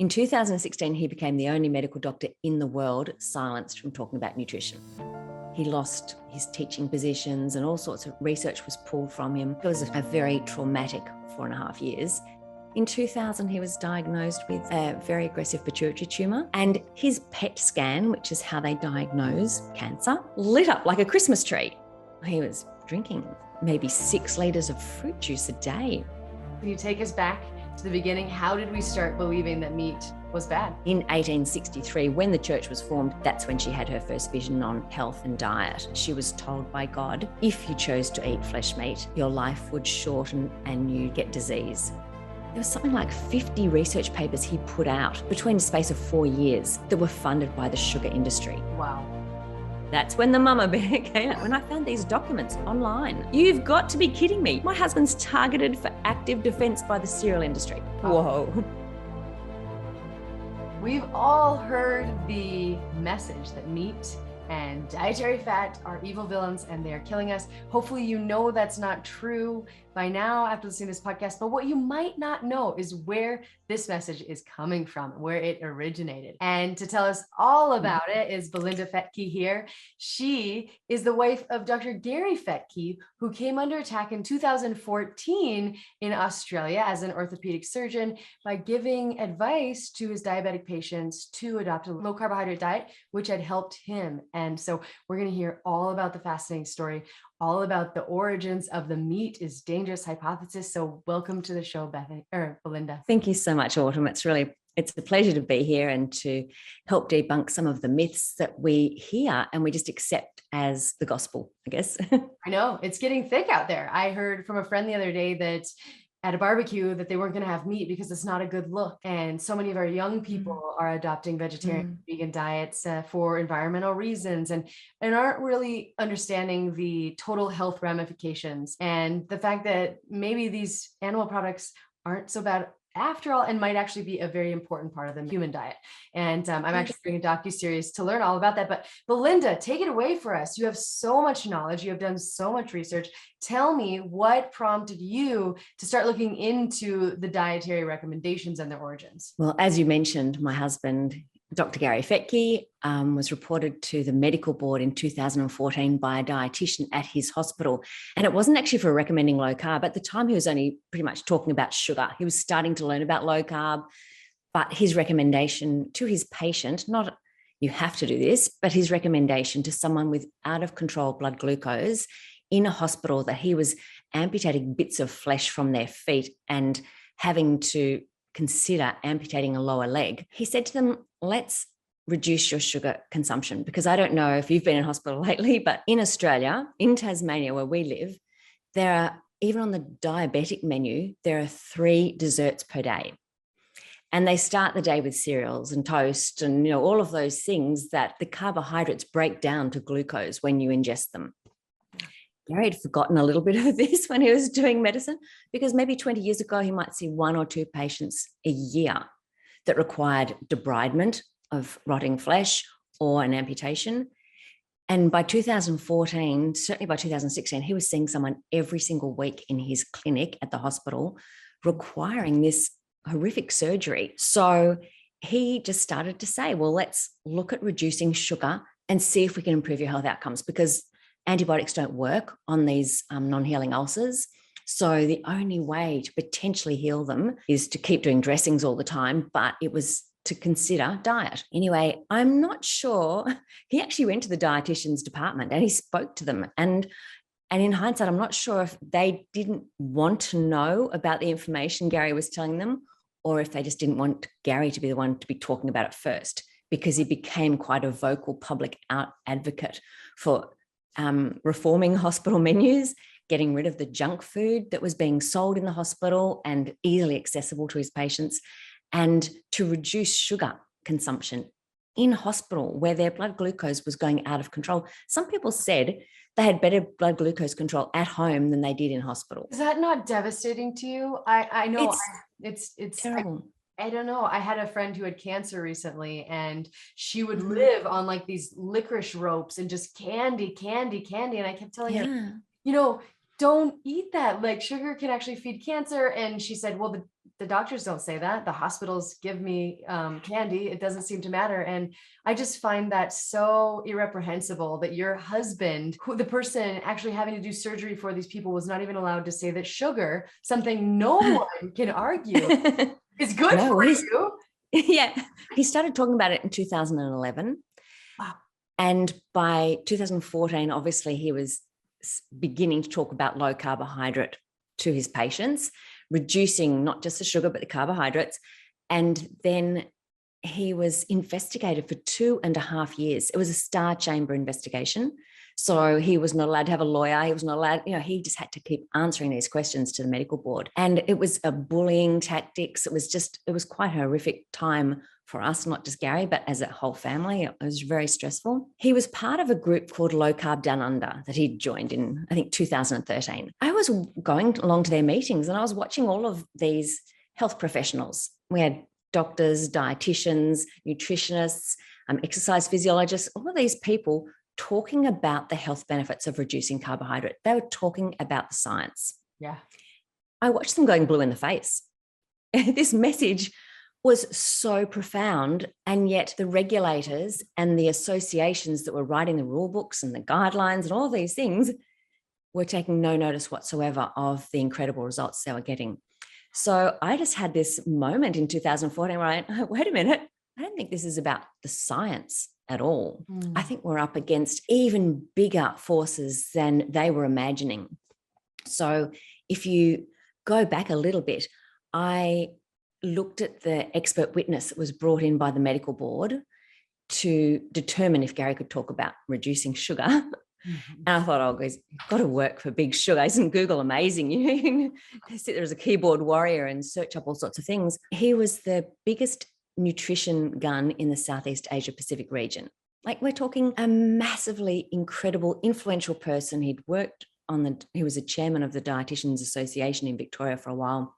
In 2016, he became the only medical doctor in the world silenced from talking about nutrition. He lost his teaching positions and all sorts of research was pulled from him. It was a very traumatic 4.5 years. In 2000, he was diagnosed with a very aggressive pituitary tumour, and his PET scan, which is how they diagnose cancer, lit up like a Christmas tree. He was drinking maybe 6 litres of fruit juice a day. Can you take us back to the beginning? How did we start believing that meat was bad? In 1863, when the church was formed, that's when she had her first vision on health and diet. She was told by God, if you chose to eat flesh meat, your life would shorten and you'd get disease. There was something like 50 research papers he put out between the space of 4 years that were funded by the sugar industry. Wow. That's when the mama bear came out, when I found these documents online. You've got to be kidding me. My husband's targeted for active defense by the cereal industry. Whoa. We've all heard the message that meat and dietary fat are evil villains and they're killing us. Hopefully you know that's not true by now after listening to this podcast, but what you might not know is where this message is coming from, where it originated. And to tell us all about it is Belinda Fetke here. She is the wife of Dr. Gary Fetke, who came under attack in 2014 in Australia as an orthopedic surgeon by giving advice to his diabetic patients to adopt a low carbohydrate diet, which had helped him. And so we're going to hear all about the fascinating story, all about the origins of the meat is dangerous hypothesis. So welcome to the show, Belinda. Thank you so much, Autumn. It's a pleasure to be here and to help debunk some of the myths that we hear and we just accept as the gospel, I guess. I know it's getting thick out there. I heard from a friend the other day that at a barbecue that they weren't going to have meat because it's not a good look. And so many of our young people are adopting vegetarian, vegan diets for environmental reasons and aren't really understanding the total health ramifications and the fact that maybe these animal products aren't so bad after all, and might actually be a very important part of the human diet. And I'm actually doing a docuseries to learn all about that. But Belinda, take it away for us. You have so much knowledge. You have done so much research. Tell me what prompted you to start looking into the dietary recommendations and their origins. Well, as you mentioned, my husband, Dr. Gary Fetke, was reported to the medical board in 2014 by a dietitian at his hospital. And it wasn't actually for recommending low carb. At the time, he was only pretty much talking about sugar. He was starting to learn about low carb, but his recommendation to his patient, not you have to do this, but his recommendation to someone with out of control blood glucose in a hospital that he was amputating bits of flesh from their feet and having to consider amputating a lower leg. He said to them, let's reduce your sugar consumption, because I don't know if you've been in hospital lately, but in Australia, in Tasmania where we live, there are, even on the diabetic menu, there are 3 desserts per day. And they start the day with cereals and toast and all of those things that the carbohydrates break down to glucose when you ingest them. Gary had forgotten a little bit of this when he was doing medicine, because maybe 20 years ago, he might see 1 or 2 patients a year that required debridement of rotting flesh or an amputation. And by 2014, certainly by 2016, he was seeing someone every single week in his clinic at the hospital requiring this horrific surgery. So he just started to say, well, let's look at reducing sugar and see if we can improve your health outcomes, because antibiotics don't work on these non-healing ulcers. So the only way to potentially heal them is to keep doing dressings all the time, but it was to consider diet. Anyway, I'm not sure. He actually went to the dietitian's department and he spoke to them. And in hindsight, I'm not sure if they didn't want to know about the information Gary was telling them, or if they just didn't want Gary to be the one to be talking about it first, because he became quite a vocal public advocate for reforming hospital menus, getting rid of the junk food that was being sold in the hospital and easily accessible to his patients, and to reduce sugar consumption in hospital where their blood glucose was going out of control. Some people said they had better blood glucose control at home than they did in hospital. Is that not devastating to you? I know it's terrible. I don't know. I had a friend who had cancer recently, and she would live on like these licorice ropes and just candy. And I kept telling her, don't eat that. Like, sugar can actually feed cancer. And she said, well, the doctors don't say that. The hospitals give me candy. It doesn't seem to matter. And I just find that so irreprehensible that your husband, who the person actually having to do surgery for these people, was not even allowed to say that sugar, something no one can argue, is good for you. Yeah. He started talking about it in 2011. Wow. And by 2014, obviously, he was beginning to talk about low carbohydrate to his patients, reducing not just the sugar, but the carbohydrates. And then he was investigated for 2.5 years. It was a star chamber investigation. So he was not allowed to have a lawyer. He was not allowed, he just had to keep answering these questions to the medical board. And it was a bullying tactics. It was quite a horrific time for us, not just Gary, but as a whole family. It was very stressful. He was part of a group called Low Carb Down Under that he'd joined in, I think, 2013. I was going along to their meetings and I was watching all of these health professionals. We had doctors, dietitians, nutritionists, exercise physiologists, all of these people talking about the health benefits of reducing carbohydrate. They were talking about the science. Yeah. I watched them going blue in the face. This message was so profound, and yet the regulators and the associations that were writing the rule books and the guidelines and all these things were taking no notice whatsoever of the incredible results they were getting. So I just had this moment in 2014 where I went, wait a minute, I don't think this is about the science at all. I think we're up against even bigger forces than they were imagining. So if you go back a little bit, I looked at the expert witness that was brought in by the medical board to determine if Gary could talk about reducing sugar. And I thought, oh, he's got to work for big sugar. Isn't Google amazing? You can sit there as a keyboard warrior and search up all sorts of things. He was the biggest nutrition gun in the Southeast Asia Pacific region. Like, we're talking a massively incredible, influential person. He was a chairman of the Dietitians Association in Victoria for a while.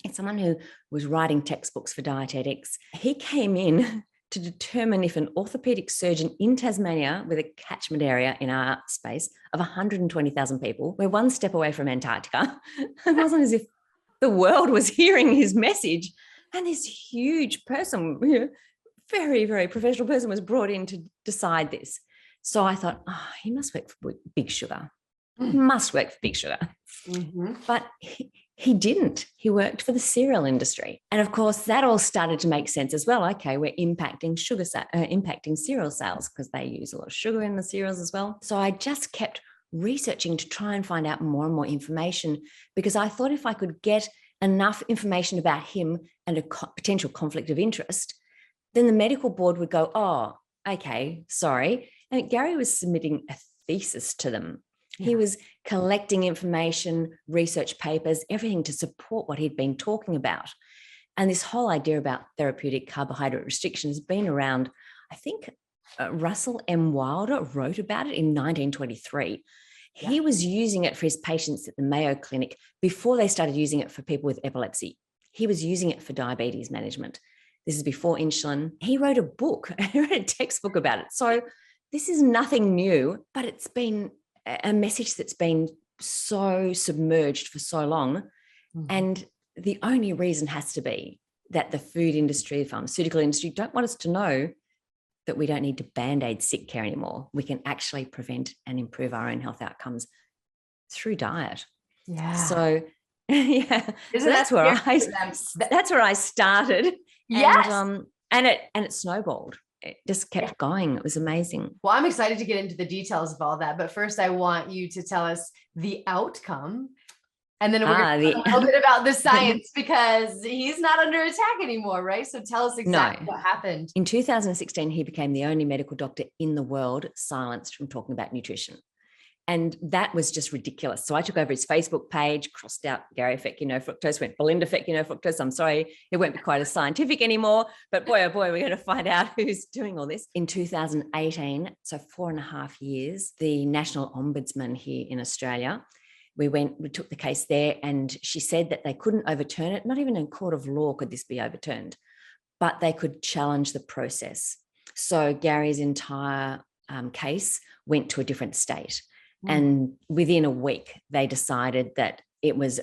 It's someone who was writing textbooks for dietetics. He came in to determine if an orthopedic surgeon in Tasmania, with a catchment area in our space of 120,000 people, we're one step away from Antarctica. It wasn't as if the world was hearing his message. And this huge person, very, very professional person, was brought in to decide this. So I thought, he must work for Big Sugar. He must work for Big Sugar. Mm-hmm. But he didn't. He worked for the cereal industry. And of course, that all started to make sense as well. Okay, we're impacting cereal sales because they use a lot of sugar in the cereals as well. So I just kept researching to try and find out more and more information, because I thought if I could get enough information about him and a potential conflict of interest, then the medical board would go, oh, okay, sorry. And Gary was submitting a thesis to them. Yeah. He was collecting information, research papers, everything to support what he'd been talking about. And this whole idea about therapeutic carbohydrate restriction has been around, I think Russell M. Wilder wrote about it in 1923. Yeah. He was using it for his patients at the Mayo Clinic before they started using it for people with epilepsy. He was using it for diabetes management. This is before insulin. He wrote a book, he wrote a textbook about it. So this is nothing new, but it's been a message that's been so submerged for so long. Mm-hmm. And the only reason has to be that the food industry, the pharmaceutical industry don't want us to know that we don't need to band-aid sick care anymore. We can actually prevent and improve our own health outcomes through diet. Yeah. So yeah, so that's where I started. Yes. And it snowballed. It just kept going. It was amazing. Well, I'm excited to get into the details of all that. But first, I want you to tell us the outcome. And then we're going to talk a little bit about the science, because he's not under attack anymore, right? So tell us exactly what happened. In 2016, he became the only medical doctor in the world silenced from talking about nutrition. And that was just ridiculous. So I took over his Facebook page, crossed out Gary Fetke, no fructose, went Belinda Fetke, no fructose. I'm sorry, it won't be quite as scientific anymore, but boy, oh boy, we're going to find out who's doing all this. In 2018, so 4.5 years, the National Ombudsman here in Australia, we took the case there, and she said that they couldn't overturn it. Not even in court of law could this be overturned, but they could challenge the process. So Gary's entire case went to a different state. And within a week, they decided that it was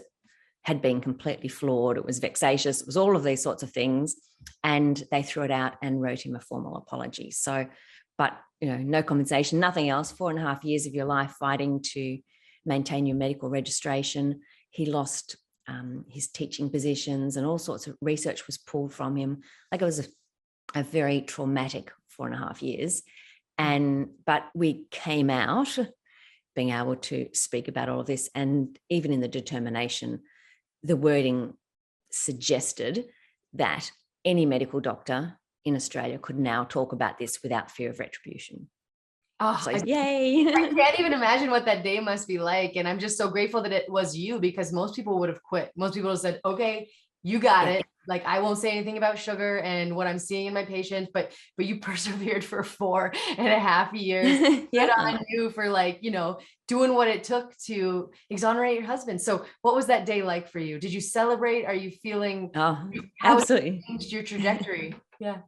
had been completely flawed. It was vexatious. It was all of these sorts of things. And they threw it out and wrote him a formal apology. So, but, no compensation, nothing else. 4.5 years of your life fighting to maintain your medical registration. He lost his teaching positions, and all sorts of research was pulled from him. Like, it was a very traumatic 4.5 years. But we came out being able to speak about all of this. And even in the determination, the wording suggested that any medical doctor in Australia could now talk about this without fear of retribution. Oh, so yay. I can't even imagine what that day must be like. And I'm just so grateful that it was you, because most people would have quit. Most people would have said, okay, you got it. Like, I won't say anything about sugar and what I'm seeing in my patients, but you persevered for 4.5 years. Good on you for, like, doing what it took to exonerate your husband. So what was that day like for you? Did you celebrate? Are you feeling how absolutely changed your trajectory? Yeah.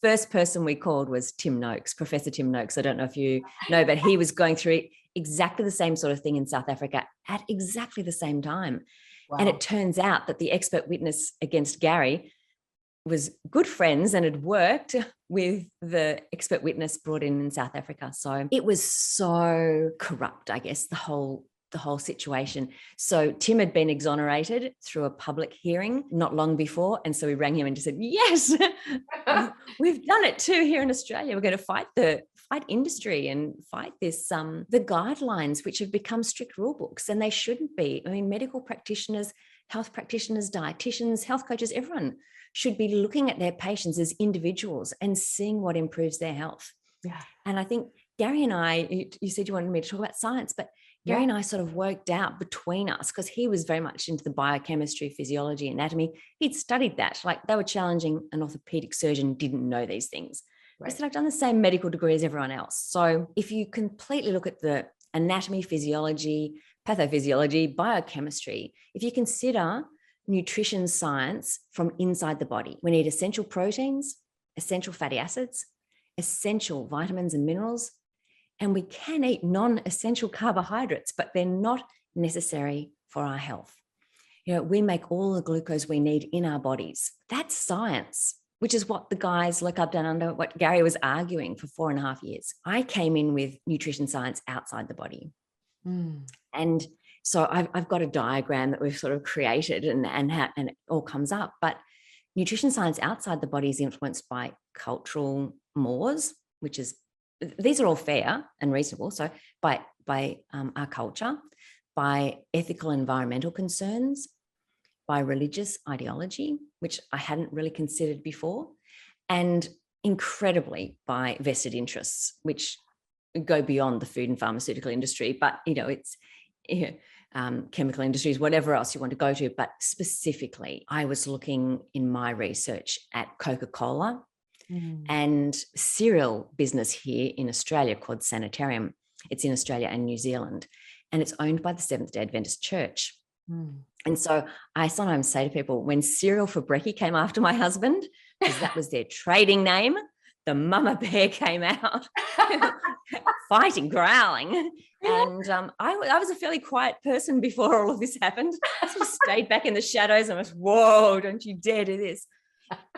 First person we called was Tim Noakes, Professor Tim Noakes. I don't know if you know, but he was going through exactly the same sort of thing in South Africa at exactly the same time. Wow. And it turns out that the expert witness against Gary was good friends and had worked with the expert witness brought in South Africa. So it was so corrupt, I guess, the whole situation. So Tim had been exonerated through a public hearing not long before. And so we rang him and just said, yes, we've done it too here in Australia. We're going to fight industry and fight this, the guidelines, which have become strict rule books, and they shouldn't be. I mean, medical practitioners, health practitioners, dietitians, health coaches, everyone should be looking at their patients as individuals and seeing what improves their health. Yeah. And I think Gary and I, you said you wanted me to talk about science, but Gary and I sort of worked out between us, because he was very much into the biochemistry, physiology, anatomy. He'd studied that. Like, they were challenging an orthopedic surgeon, didn't know these things. Right. I said, I've done the same medical degree as everyone else. So if you completely look at the anatomy, physiology, pathophysiology, biochemistry, if you consider nutrition science from inside the body, we need essential proteins, essential fatty acids, essential vitamins and minerals, and we can eat non-essential carbohydrates, but they're not necessary for our health. We make all the glucose we need in our bodies. That's science, which is what the guys look up down under, what Gary was arguing for 4.5 years. I came in with nutrition science outside the body. And so I've got a diagram that we've sort of created and it all comes up. But nutrition science outside the body is influenced by cultural mores, which is, these are all fair and reasonable. So by our culture, by ethical environmental concerns, by religious ideology, which I hadn't really considered before, and incredibly by vested interests, which go beyond the food and pharmaceutical industry, but it's chemical industries, whatever else you want to go to. But specifically, I was looking in my research at Coca-Cola and cereal business here in Australia called Sanitarium. It's in Australia and New Zealand, and it's owned by the Seventh-day Adventist Church. And so I sometimes say to people, when Cereal for Brekkie came after my husband, because that was their trading name, the mama bear came out fighting, growling. And I was a fairly quiet person before all of this happened. I sort of stayed back in the shadows and was, whoa, don't you dare do this.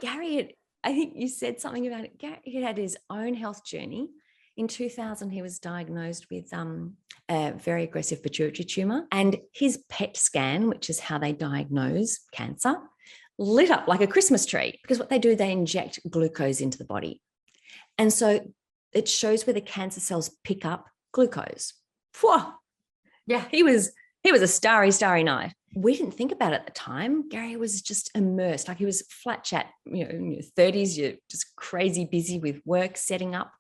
Gary, I think you said something about it. Gary had his own health journey. In 2000, he was diagnosed with a very aggressive pituitary tumor, and his PET scan, which is how they diagnose cancer, lit up like a Christmas tree, because what they do, they inject glucose into the body. And so it shows where the cancer cells pick up glucose. Whoa. Yeah, he was a starry night. We didn't think about it at the time. Gary was just immersed, like he was flat chat, in your 30s, you're just crazy busy with work, setting up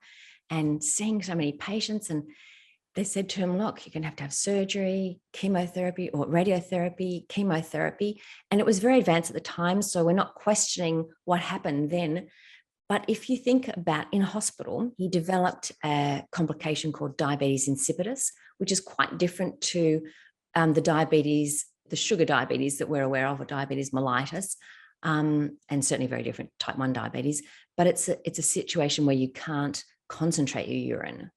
and seeing so many patients. And they said to him, look, you're going to have surgery, chemotherapy or radiotherapy, chemotherapy. And it was very advanced at the time, so we're not questioning what happened then. But if you think about in hospital, he developed a complication called diabetes insipidus, which is quite different to the sugar diabetes that we're aware of, or diabetes mellitus, and certainly very different type 1 diabetes. But it's a situation where you can't concentrate your urine.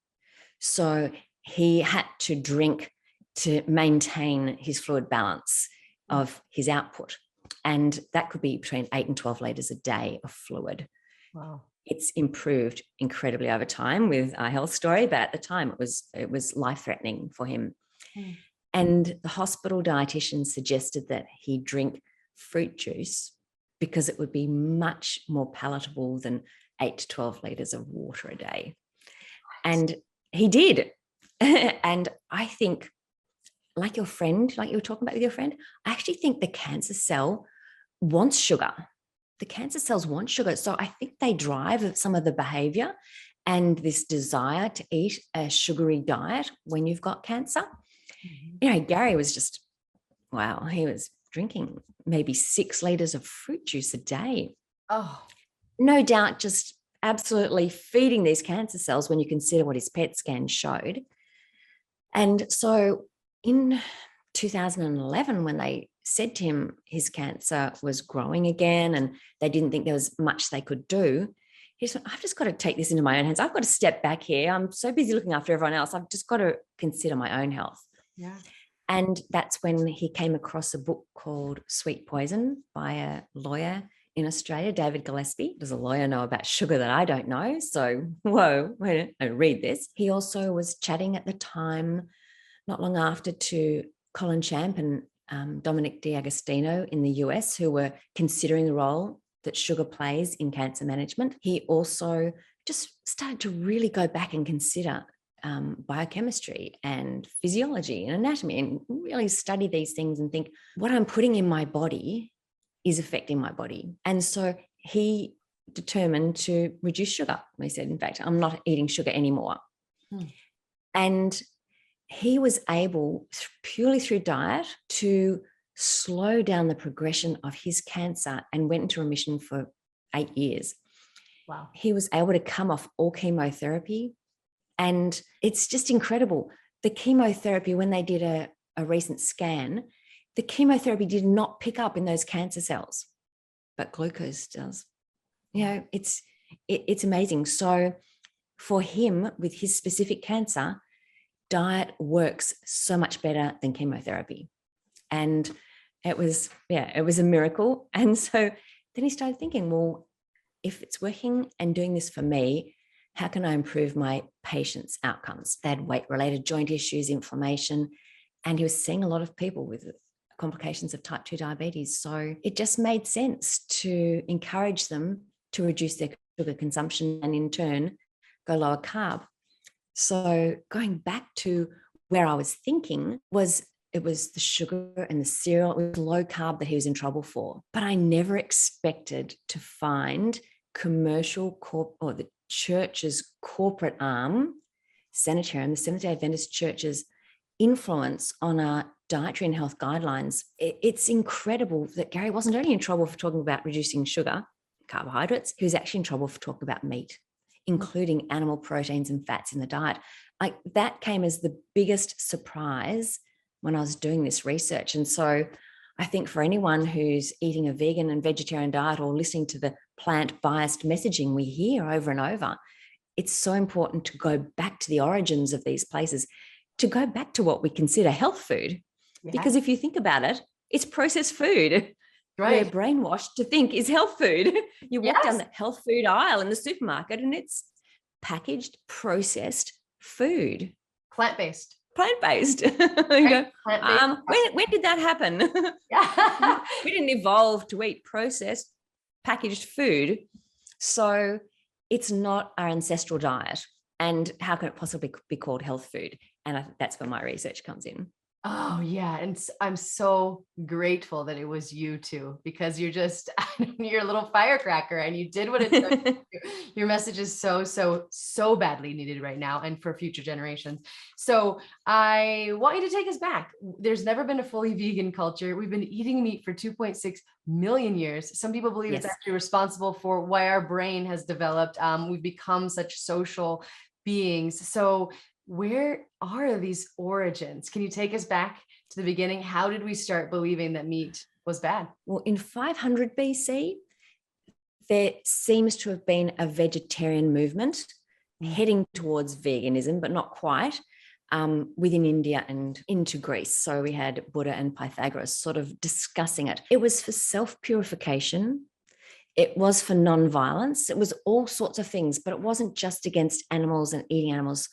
So he had to drink to maintain his fluid balance of his output. And that could be between 8 and 12 litres a day of fluid. Wow. It's improved incredibly over time with our health story, but at the time it was life-threatening for him. Mm. And the hospital dietitian suggested that he drink fruit juice because it would be much more palatable than 8 to 12 litres of water a day. And he did. And I think, like your friend, like you were talking about with your friend, I actually think the cancer cell wants sugar. The cancer cells want sugar. So I think they drive some of the behavior and this desire to eat a sugary diet when you've got cancer. Mm-hmm. You know, Gary was just, wow, he was drinking maybe 6 litres of fruit juice a day. Oh, no doubt just absolutely feeding these cancer cells when you consider what his PET scan showed. And so in 2011, when they said to him his cancer was growing again and they didn't think there was much they could do, he said, I've just got to take this into my own hands. I've got to step back here. I'm so busy looking after everyone else. I've just got to consider my own health. Yeah. And that's when he came across a book called Sweet Poison by a lawyer in Australia, David Gillespie. Does a lawyer know about sugar that I don't know? So, whoa, wait, I read this. He also was chatting at the time, not long after, to Colin Champ and Dominic D'Agostino in the US, who were considering the role that sugar plays in cancer management. He also just started to really go back and consider biochemistry and physiology and anatomy and really study these things and think, what I'm putting in my body is affecting my body. And so he determined to reduce sugar. He said, in fact, I'm not eating sugar anymore. And he was able, purely through diet, to slow down the progression of his cancer and went into remission for 8 years. Wow. He was able to come off all chemotherapy. And it's just incredible. The chemotherapy, when they did a recent scan, the chemotherapy did not pick up in those cancer cells, but glucose does. You know, it's amazing. So for him, with his specific cancer, diet works so much better than chemotherapy. And it was a miracle. And so then he started thinking, well, if it's working and doing this for me, how can I improve my patients' outcomes? They had weight-related joint issues, inflammation, and he was seeing a lot of people with complications of type 2 diabetes. So it just made sense to encourage them to reduce their sugar consumption and in turn go lower carb. So going back to where I was thinking it was the sugar and the cereal, it was low carb that he was in trouble for. But I never expected to find commercial or the church's corporate arm, Sanitarium, the Seventh-day Adventist Church's influence on our dietary and health guidelines. It's incredible that Gary wasn't only in trouble for talking about reducing sugar, carbohydrates, he was actually in trouble for talking about meat, including animal proteins and fats in the diet. Like, that came as the biggest surprise when I was doing this research. And so I think for anyone who's eating a vegan and vegetarian diet or listening to the plant-biased messaging we hear over and over, it's so important to go back to the origins of these places, to go back to what we consider health food. Yeah. Because if you think about it, it's processed food. Right. We're brainwashed to think is health food. You walk down the health food aisle in the supermarket and it's packaged, processed food. Plant-based. Plant-based. You go, when did that happen? We didn't evolve to eat processed, packaged food. So it's not our ancestral diet. And how can it possibly be called health food? And that's where my research comes in. Oh, yeah. And I'm so grateful that it was you too, because you're just, you're a little firecracker and you did what it took. Your message is so badly needed right now and for future generations. So I want you to take us back. There's never been a fully vegan culture. We've been eating meat for 2.6 million years. Some people believe it's actually responsible for why our brain has developed. We've become such social beings. So where are these origins? Can you take us back to the beginning? How did we start believing that meat was bad? Well, in 500 BC, there seems to have been a vegetarian movement heading towards veganism, but not quite. within India and into Greece. So we had Buddha and Pythagoras sort of discussing it. It was for self-purification. It was for non-violence. It was all sorts of things, but it wasn't just against animals and eating animals.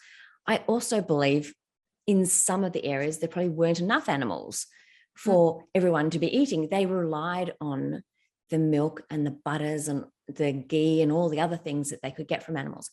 I also believe in some of the areas there probably weren't enough animals for everyone to be eating. They relied on the milk and the butters and the ghee and all the other things that they could get from animals.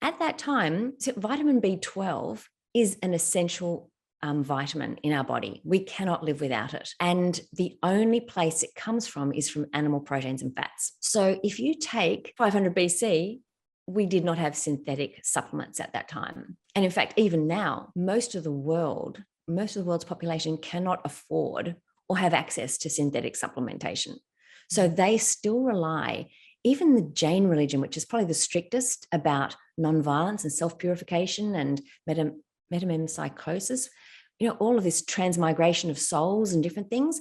At that time, so vitamin B12 is an essential vitamin in our body. We cannot live without it. And the only place it comes from is from animal proteins and fats. So if you take 500 BC, we did not have synthetic supplements at that time. And in fact, even now, most of the world's population cannot afford or have access to synthetic supplementation. So they still rely, even the Jain religion, which is probably the strictest about non-violence and self-purification and metempsychosis, all of this transmigration of souls and different things,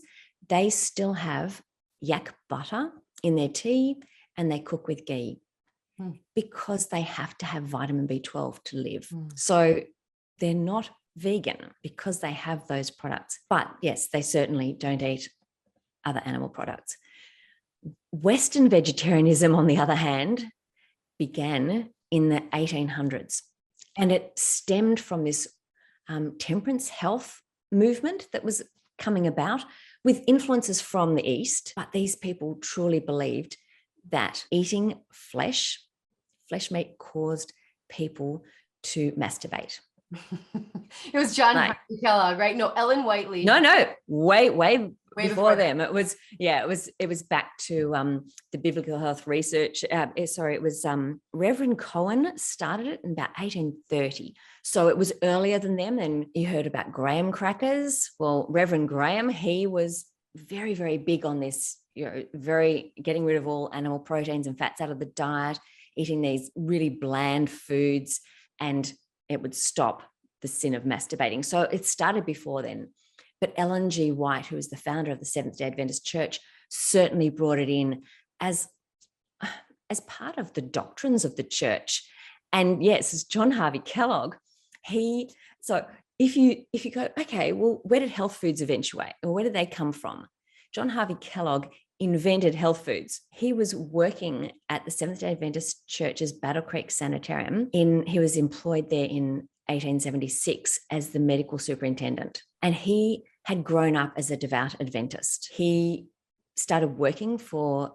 they still have yak butter in their tea and they cook with ghee because they have to have vitamin B12 to live. So they're not vegan because they have those products. But yes, they certainly don't eat other animal products. Western vegetarianism, on the other hand, began in the 1800s, and it stemmed from this temperance health movement that was coming about with influences from the East. But these people truly believed that eating flesh meat caused people to masturbate. It was John Harvey Kellogg, right? No, Ellen Whiteley. No, way before them. It was back to the biblical health research. It was Reverend Cohen started it in about 1830. So it was earlier than them. And you heard about graham crackers. Well, Reverend Graham, he was very, very big on this, very getting rid of all animal proteins and fats out of the diet, eating these really bland foods, and it would stop the sin of masturbating. So it started before then. But Ellen G. White, who was the founder of the Seventh-day Adventist Church, certainly brought it in as part of the doctrines of the church. And yes, as John Harvey Kellogg, so if you go, okay, well, where did health foods eventuate? Or where did they come from? John Harvey Kellogg invented health foods. He was working at the Seventh-day Adventist Church's Battle Creek Sanitarium. He was employed there in 1876 as the medical superintendent. And he had grown up as a devout Adventist. He started working for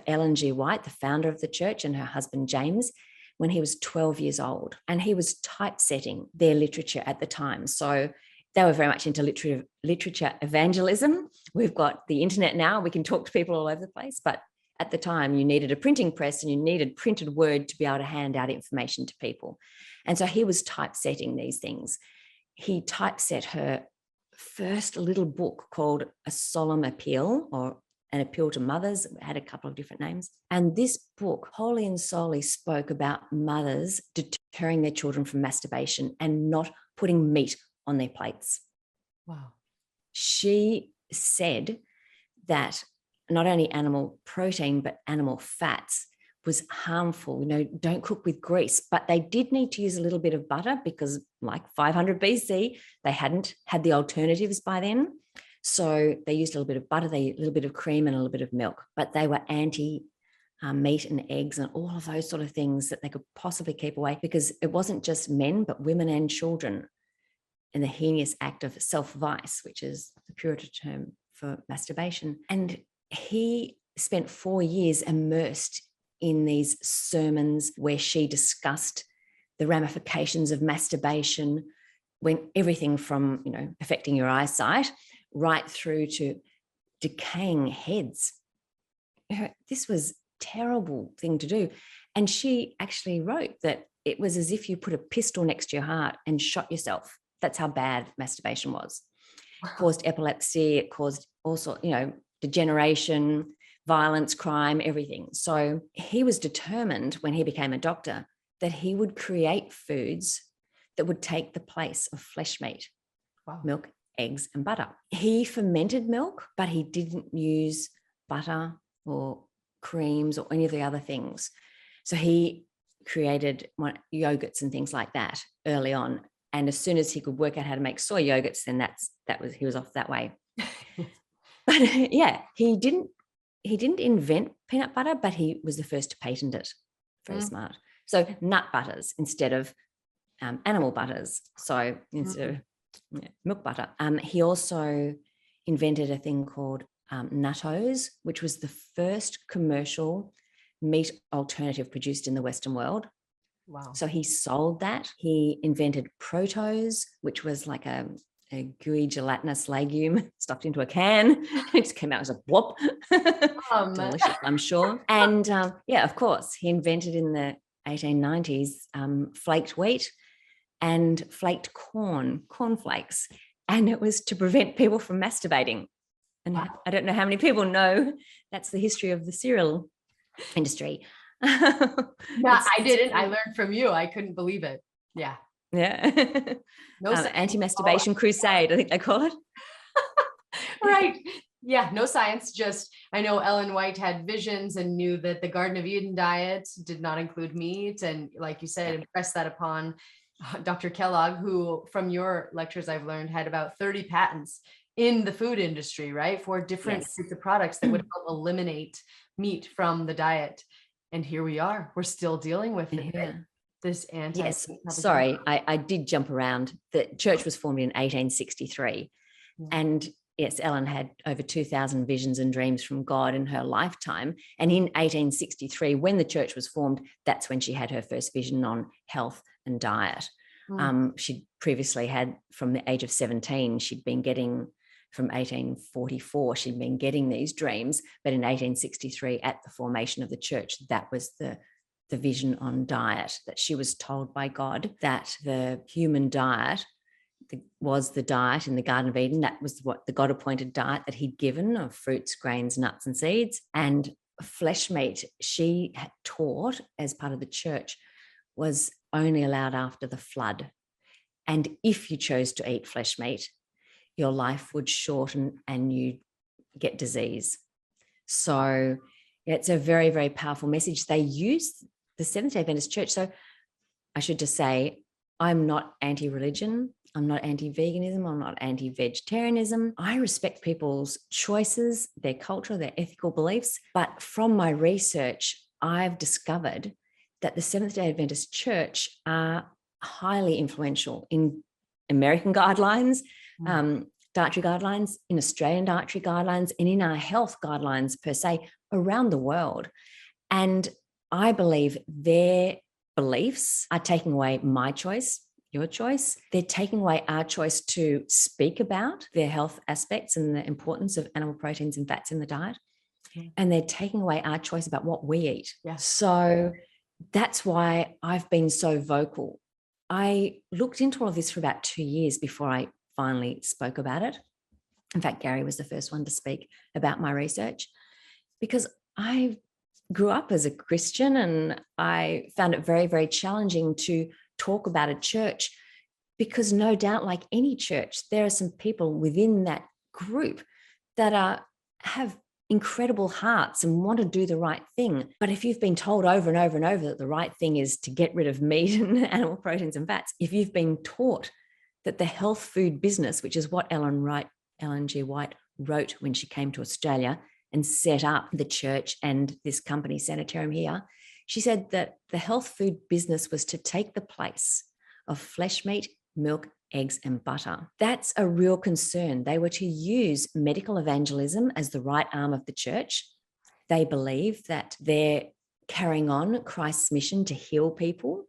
Ellen G. White, the founder of the church, and her husband James, when he was 12 years old. And he was typesetting their literature at the time. So they were very much into literature evangelism. We've got the internet now. We can talk to people all over the place. But at the time, you needed a printing press and you needed printed word to be able to hand out information to people. And so he was typesetting these things. He typeset her first little book called A Solemn Appeal, or An Appeal to Mothers. It had a couple of different names. And this book wholly and solely spoke about mothers deterring their children from masturbation and not putting meat on their plates. Wow. She said that not only animal protein, but animal fats was harmful. Don't cook with grease, but they did need to use a little bit of butter because, like 500 BC, they hadn't had the alternatives by then. So they used a little bit of butter, a little bit of cream and a little bit of milk, but they were anti meat and eggs and all of those sort of things that they could possibly keep away, because it wasn't just men, but women and children in the heinous act of self-vice, which is the Puritan term for masturbation. And he spent 4 years immersed in these sermons where she discussed the ramifications of masturbation, when everything from, affecting your eyesight right through to decaying heads. This was a terrible thing to do. And she actually wrote that it was as if you put a pistol next to your heart and shot yourself. That's how bad masturbation was. It caused epilepsy, it caused also, degeneration, violence, crime, everything. So he was determined when he became a doctor that he would create foods that would take the place of flesh meat, milk, eggs, and butter. He fermented milk, but he didn't use butter or creams or any of the other things. So he created yogurts and things like that early on. And as soon as he could work out how to make soy yogurts, then he was off that way. But yeah, he didn't invent peanut butter, but he was the first to patent it. Very smart. So nut butters instead of animal butters. So instead of milk butter. He also invented a thing called nattos, which was the first commercial meat alternative produced in the Western world. Wow. So he sold that. He invented protos, which was like a gooey gelatinous legume stuffed into a can. It just came out as a whoop. Delicious, I'm sure. And of course, he invented in the 1890s flaked wheat and flaked cornflakes. And it was to prevent people from masturbating. And wow. I don't know how many people know that's the history of the cereal industry. No, I didn't. I learned from you. I couldn't believe it. Yeah. No anti-masturbation crusade, I think they call it. Right. Yeah. No science. Just, I know Ellen White had visions and knew that the Garden of Eden diet did not include meat. And like you said, impressed that upon Dr. Kellogg, who from your lectures I've learned had about 30 patents in the food industry, right? For different types of products that would help eliminate meat from the diet. And here we are. We're still dealing with it. Yeah. This anti. Yes. Sorry, I did jump around. The church was formed in 1863. And yes, Ellen had over 2,000 visions and dreams from God in her lifetime. And in 1863, when the church was formed, that's when she had her first vision on health and diet. She'd previously had, from the age of 17, she'd been getting, from 1844, she'd been getting these dreams. But in 1863, at the formation of the church, that was the vision on diet, that she was told by God that the human diet was the diet in the Garden of Eden. That was what the God-appointed diet that he'd given of fruits, grains, nuts, and seeds. And flesh meat, she had taught as part of the church, was only allowed after the flood. And if you chose to eat flesh meat, your life would shorten and you get disease. So it's a very, very powerful message. They use the Seventh-day Adventist Church. So I should just say, I'm not anti-religion. I'm not anti-veganism. I'm not anti-vegetarianism. I respect people's choices, their culture, their ethical beliefs. But from my research, I've discovered that the Seventh-day Adventist Church are highly influential in American guidelines, dietary guidelines, in Australian dietary guidelines, and in our health guidelines per se around the world. And I believe their beliefs are taking away my choice, your choice. They're taking away our choice to speak about their health aspects and the importance of animal proteins and fats in the diet. And they're taking away our choice about what we eat. So that's why I've been so vocal. I looked into all of this for about 2 years before I finally spoke about it. In fact, Gary was the first one to speak about my research, because I grew up as a Christian and I found it very, very challenging to talk about a church, because no doubt, like any church, there are some people within that group that have incredible hearts and want to do the right thing. But if you've been told over and over and over that the right thing is to get rid of meat and animal proteins and fats, if you've been taught that the health food business, which is what Ellen G. White wrote when she came to Australia and set up the church and this company, Sanitarium here, she said that the health food business was to take the place of flesh meat, milk, eggs, and butter. That's a real concern. They were to use medical evangelism as the right arm of the church. They believe that they're carrying on Christ's mission to heal people,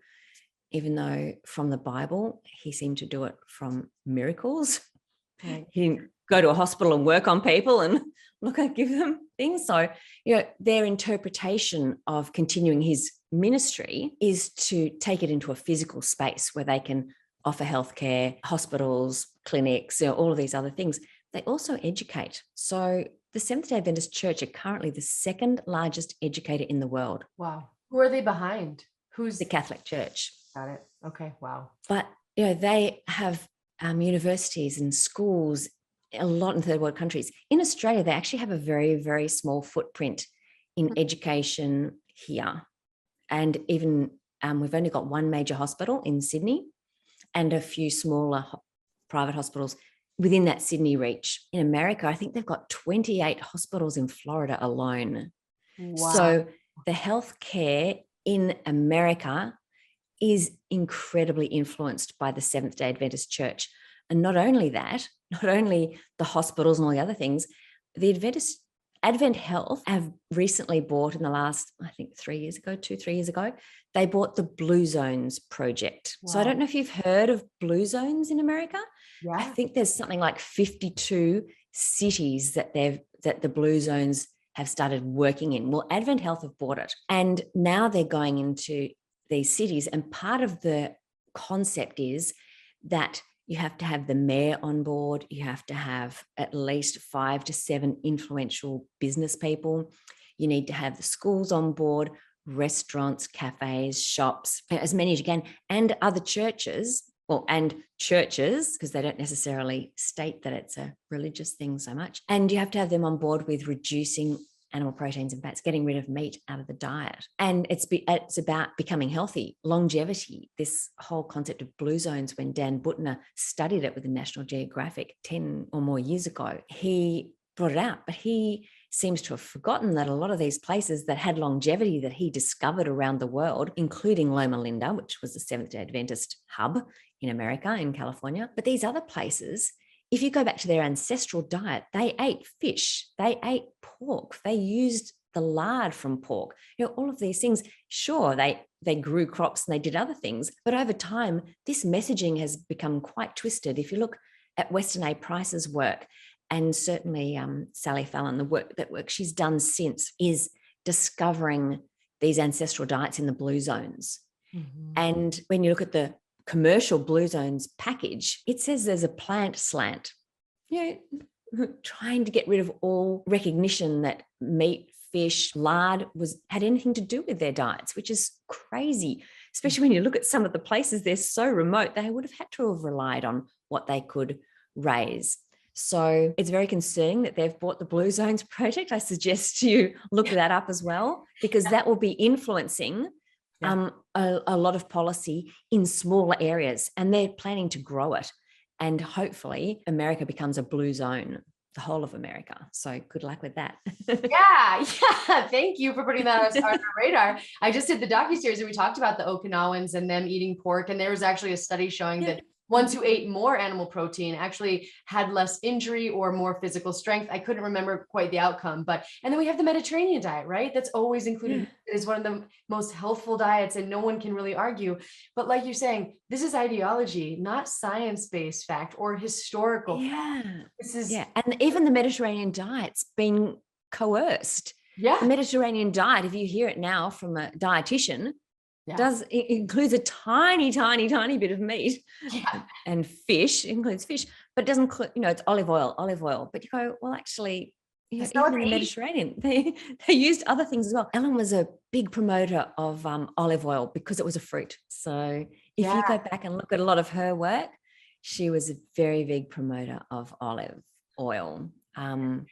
even though from the Bible, he seemed to do it from miracles. He didn't go to a hospital and work on people and give them things. So, their interpretation of continuing his ministry is to take it into a physical space where they can offer healthcare, hospitals, clinics, all of these other things. They also educate. So the Seventh-day Adventist Church are currently the second largest educator in the world. Wow. Who are they behind? Who's the Catholic Church? Got it. Okay. Wow. But, they have universities and schools, a lot in third world countries. In Australia, they actually have a very, very small footprint in education here. And even we've only got one major hospital in Sydney. and a few smaller private hospitals within that Sydney reach. In America, I think they've got 28 hospitals in Florida alone. Wow. So the healthcare in America is incredibly influenced by the Seventh-day Adventist Church. And not only that, not only the hospitals and all the other things, the Advent Health have recently bought in the last, I think 3 years ago, they bought the Blue Zones project. Wow. So I don't know if you've heard of Blue Zones in America. Yeah. I think there's something like 52 cities that the Blue Zones have started working in. Well, Advent Health have bought it, and now they're going into these cities. And part of the concept is that you have to have the mayor on board. You have to have at least 5 to 7 influential business people. You need to have the schools on board, restaurants, cafes, shops, as many as you can, and other churches. And churches, because they don't necessarily state that it's a religious thing so much. And you have to have them on board with reducing animal proteins and fats, getting rid of meat out of the diet. And it's about becoming healthy, longevity, this whole concept of Blue Zones. When Dan Buttner studied it with the National Geographic 10 or more years ago, he brought it out, but he seems to have forgotten that a lot of these places that had longevity that he discovered around the world, including Loma Linda, which was the Seventh-day Adventist hub in America, in California. But these other places, if you go back to their ancestral diet, they ate fish, they ate pork, they used the lard from pork, all of these things. Sure, they grew crops and they did other things, but over time, this messaging has become quite twisted. If you look at Weston A. Price's work, and certainly Sally Fallon, the work she's done since is discovering these ancestral diets in the Blue Zones. Mm-hmm. And when you look at the commercial Blue Zones package, it says there's a plant slant, trying to get rid of all recognition that meat, fish, lard had anything to do with their diets, which is crazy, especially when you look at some of the places they're so remote, they would have had to have relied on what they could raise. So it's very concerning that they've bought the Blue Zones project. I suggest you look that up as well, because that will be influencing a lot of policy in smaller areas, and they're planning to grow it. And hopefully America becomes a blue zone, the whole of America. So good luck with that. Yeah. Thank you for putting that on our radar. I just did the docuseries and we talked about the Okinawans and them eating pork. And there was actually a study showing that ones who ate more animal protein actually had less injury or more physical strength. I couldn't remember quite the outcome, and then we have the Mediterranean diet, right? That's always included. It is one of the most healthful diets and no one can really argue. But like you're saying, this is ideology, not science-based fact or historical fact. This is and even the Mediterranean diet's been coerced. The Mediterranean diet, if you hear it now from a dietitian, it includes a tiny, tiny, tiny bit of meat and fish. It includes fish, but doesn't include, it's olive oil. But you go, well, actually, even in the Mediterranean, they used other things as well. Ellen was a big promoter of olive oil because it was a fruit. So if you go back and look at a lot of her work, she was a very big promoter of olive oil. And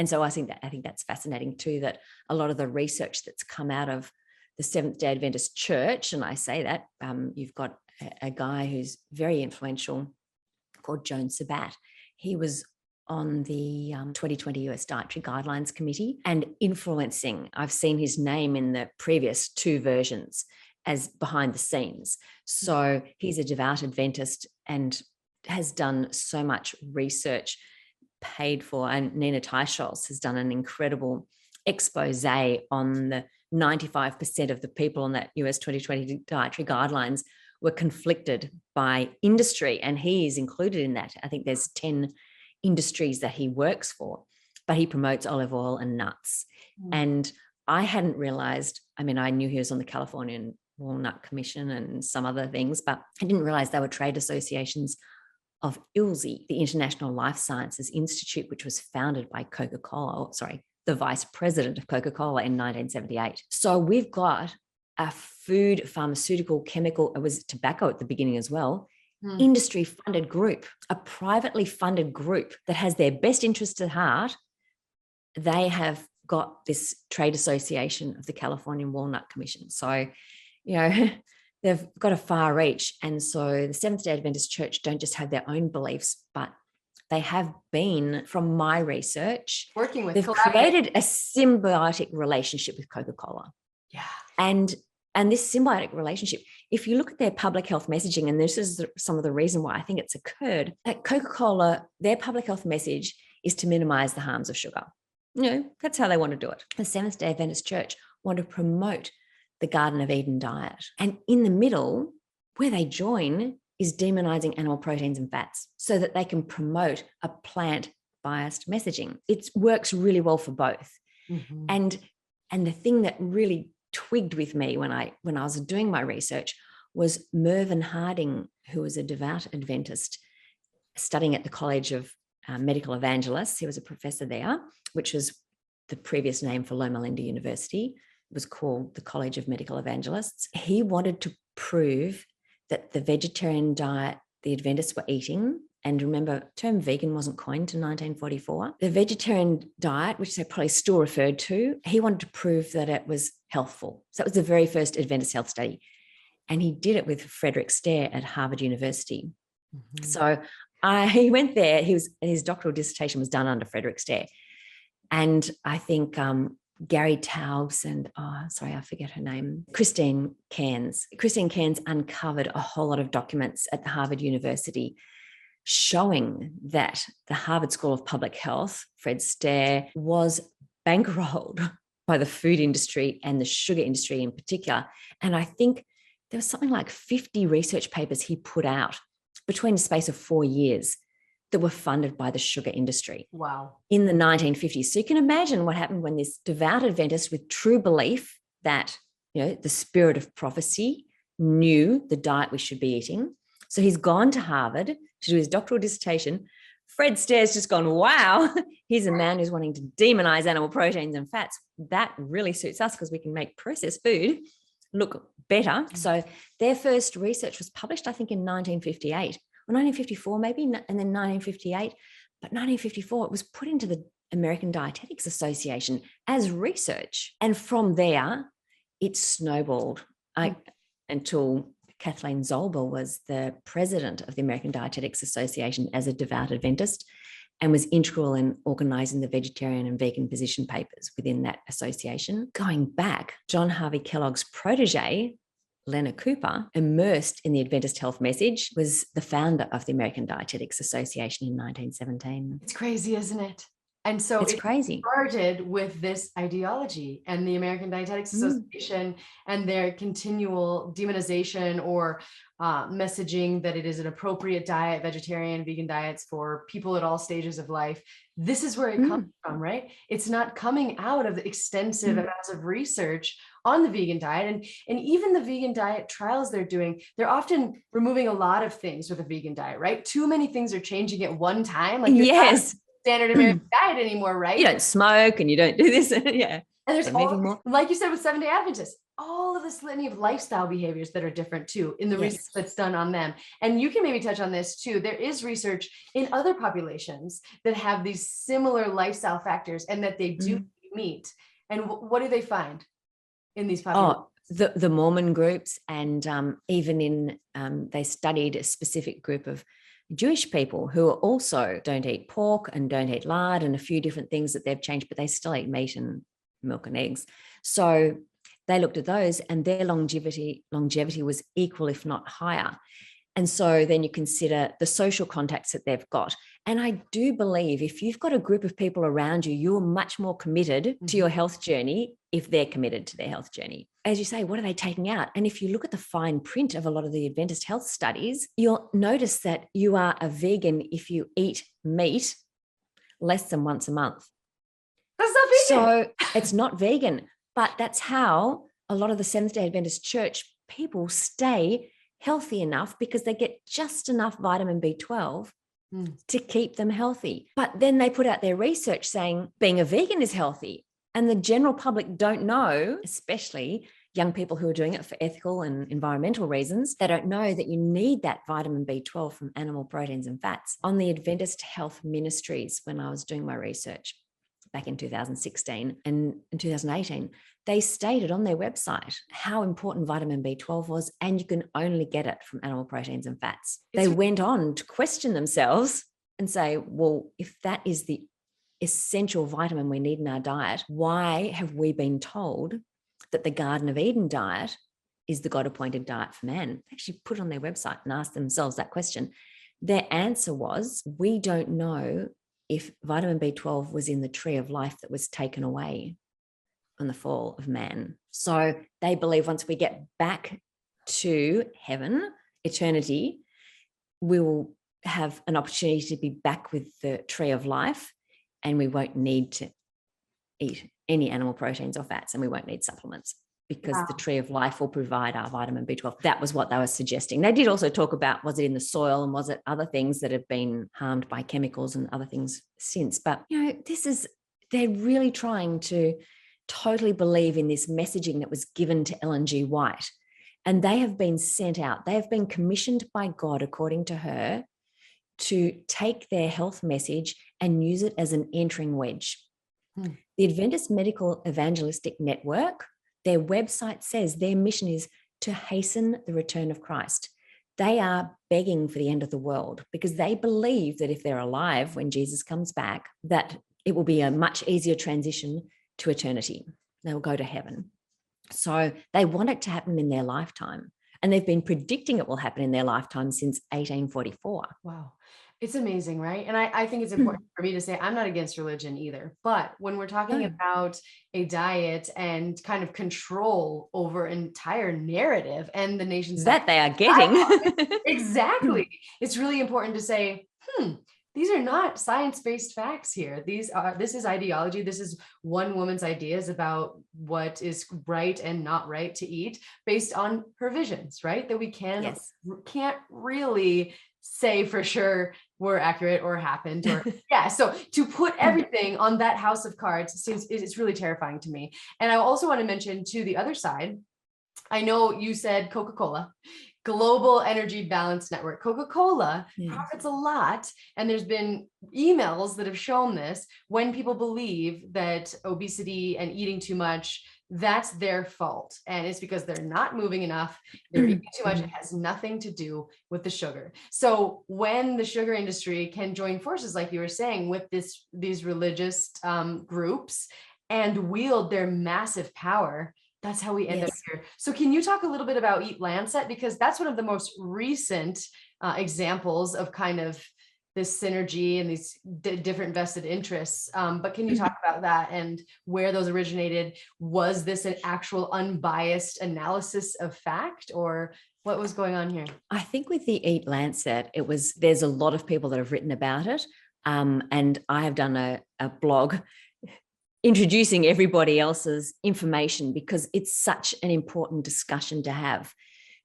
so I think that's fascinating too, that a lot of the research that's come out of the Seventh-day Adventist Church, and I say that, you've got a guy who's very influential called Joan Sabat. He was on the 2020 US Dietary Guidelines Committee and influencing. I've seen his name in the previous 2 versions as behind the scenes. So he's a devout Adventist and has done so much research paid for. And Nina Teicholz has done an incredible expose on the 95% of the people on that US 2020 dietary guidelines were conflicted by industry, and he is included in that. I think there's 10 industries that he works for, but he promotes olive oil and nuts. And I hadn't realized, I knew he was on the Californian Walnut Commission and some other things, but I didn't realize they were trade associations of ILSI, the International Life Sciences Institute, which was founded by the vice president of Coca-Cola in 1978. So we've got a food, pharmaceutical, chemical, it was tobacco at the beginning as well, industry funded group, a privately funded group that has their best interests at heart. They have got this trade association of the Californian Walnut Commission. So, they've got a far reach. And so the Seventh-day Adventist Church don't just have their own beliefs, but they have been, from my research, working with, they've created a symbiotic relationship with Coca-Cola. Yeah. And this symbiotic relationship, if you look at their public health messaging, and this is some of the reason why I think it's occurred, at Coca-Cola, their public health message is to minimize the harms of sugar. That's how they want to do it. The Seventh-day Adventist Church want to promote the Garden of Eden diet. And in the middle, where they join, is demonizing animal proteins and fats so that they can promote a plant-biased messaging. It works really well for both. Mm-hmm. And the thing that really twigged with me when I was doing my research was Mervyn Harding, who was a devout Adventist studying at the College of Medical Evangelists. He was a professor there, which was the previous name for Loma Linda University. It was called the College of Medical Evangelists. He wanted to prove that the vegetarian diet the Adventists were eating, and remember, the term vegan wasn't coined until 1944. The vegetarian diet, which they probably still referred to, he wanted to prove that it was healthful. So that was the very first Adventist health study. And he did it with Frederick Stare at Harvard University. Mm-hmm. So he went there. His doctoral dissertation was done under Frederick Stare. And I think Gary Taubes and, I forget her name, Christine Cairns. Christine Cairns uncovered a whole lot of documents at the Harvard University showing that the Harvard School of Public Health, Fred Stare, was bankrolled by the food industry and the sugar industry in particular. And I think there was something like 50 research papers he put out between the space of 4 years that were funded by the sugar industry. Wow. In the 1950s. So you can imagine what happened when this devout Adventist with true belief that, the spirit of prophecy knew the diet we should be eating. So he's gone to Harvard to do his doctoral dissertation. Fred Stare's just gone, wow, here's a man who's wanting to demonize animal proteins and fats. That really suits us because we can make processed food look better. So their first research was published, I think, in 1958. Or 1954 maybe, and then 1958. But 1954, it was put into the American Dietetics Association as research. And from there, it snowballed until Kathleen Zolber was the president of the American Dietetics Association as a devout Adventist and was integral in organising the vegetarian and vegan position papers within that association. Going back, John Harvey Kellogg's protege, Leonard Cooper, immersed in the Adventist health message, was the founder of the American Dietetics Association in 1917. It's crazy, isn't it? And so it's crazy. Started with this ideology and the American Dietetics Association and their continual demonization or messaging that it is an appropriate diet, vegetarian, vegan diets for people at all stages of life. This is where it comes from, right? It's not coming out of the extensive amounts of research on the vegan diet. And even the vegan diet trials they're doing, they're often removing a lot of things with a vegan diet, right? Too many things are changing at one time. Like yes. Standard American diet anymore, right? You don't smoke and you don't do this. Yeah. And there's all, like you said with Seventh-day Adventists, all of this litany of lifestyle behaviors that are different too in the research that's done on them. And you can maybe touch on this too. There is research in other populations that have these similar lifestyle factors and that they do meet. And what do they find in these populations? The Mormon groups, and even in they studied a specific group of Jewish people who also don't eat pork and don't eat lard and a few different things that they've changed, but they still eat meat and milk and eggs. So they looked at those and their longevity was equal, if not higher. And so then you consider the social contacts that they've got. And I do believe if you've got a group of people around you, you're much more committed to your health journey if they're committed to their health journey. As you say, what are they taking out? And if you look at the fine print of a lot of the Adventist health studies, you'll notice that you are a vegan if you eat meat less than once a month. That's not vegan. So it's not vegan, but that's how a lot of the Seventh-day Adventist Church people stay healthy enough because they get just enough vitamin B12 to keep them healthy. But then they put out their research saying being a vegan is healthy. And the general public don't know, especially young people who are doing it for ethical and environmental reasons, they don't know that you need that vitamin B12 from animal proteins and fats. On the Adventist Health Ministries, when I was doing my research, back in 2016 and in 2018, they stated on their website how important vitamin B12 was, and you can only get it from animal proteins and fats. They went on to question themselves and say, well, if that is the essential vitamin we need in our diet, why have we been told that the Garden of Eden diet is the God-appointed diet for man? They actually put it on their website and asked themselves that question. Their answer was, we don't know if vitamin B12 was in the tree of life that was taken away on the fall of man. So they believe once we get back to heaven, eternity, we will have an opportunity to be back with the tree of life, and we won't need to eat any animal proteins or fats, and we won't need supplements, because the tree of life will provide our vitamin B12. That was what they were suggesting. They did also talk about, was it in the soil and was it other things that have been harmed by chemicals and other things since. But, they're really trying to totally believe in this messaging that was given to Ellen G. White. And they have been sent out. They have been commissioned by God, according to her, to take their health message and use it as an entering wedge. The Adventist Medical Evangelistic Network, their website says their mission is to hasten the return of Christ. They are begging for the end of the world, because they believe that if they're alive when Jesus comes back, that it will be a much easier transition to eternity. They will go to heaven. So they want it to happen in their lifetime. And they've been predicting it will happen in their lifetime since 1844. Wow. It's amazing, right? And I think it's important for me to say, I'm not against religion either. But when we're talking about a diet and kind of control over entire narrative and the nation's that they are getting. Exactly. It's really important to say, these are not science-based facts here. This is ideology. This is one woman's ideas about what is right and not right to eat based on her visions, right? That we can't really say for sure were accurate or happened or so to put everything on that house of cards it's really terrifying to me. And I also want to mention, to the other side, I know you said Coca-Cola, Global Energy Balance Network. Coca-Cola profits a lot, and there's been emails that have shown this. When people believe that obesity and eating too much, that's their fault, and it's because they're not moving enough, they're eating too much. It has nothing to do with the sugar. So when the sugar industry can join forces, like you were saying, with these religious groups and wield their massive power, that's how we end up here. So can you talk a little bit about EAT-Lancet? Because that's one of the most recent examples of kind of this synergy and these different vested interests. But can you talk about that and where those originated? Was this an actual unbiased analysis of fact, or what was going on here? I think with the EAT-Lancet, there's a lot of people that have written about it. And I have done a blog introducing everybody else's information, because it's such an important discussion to have.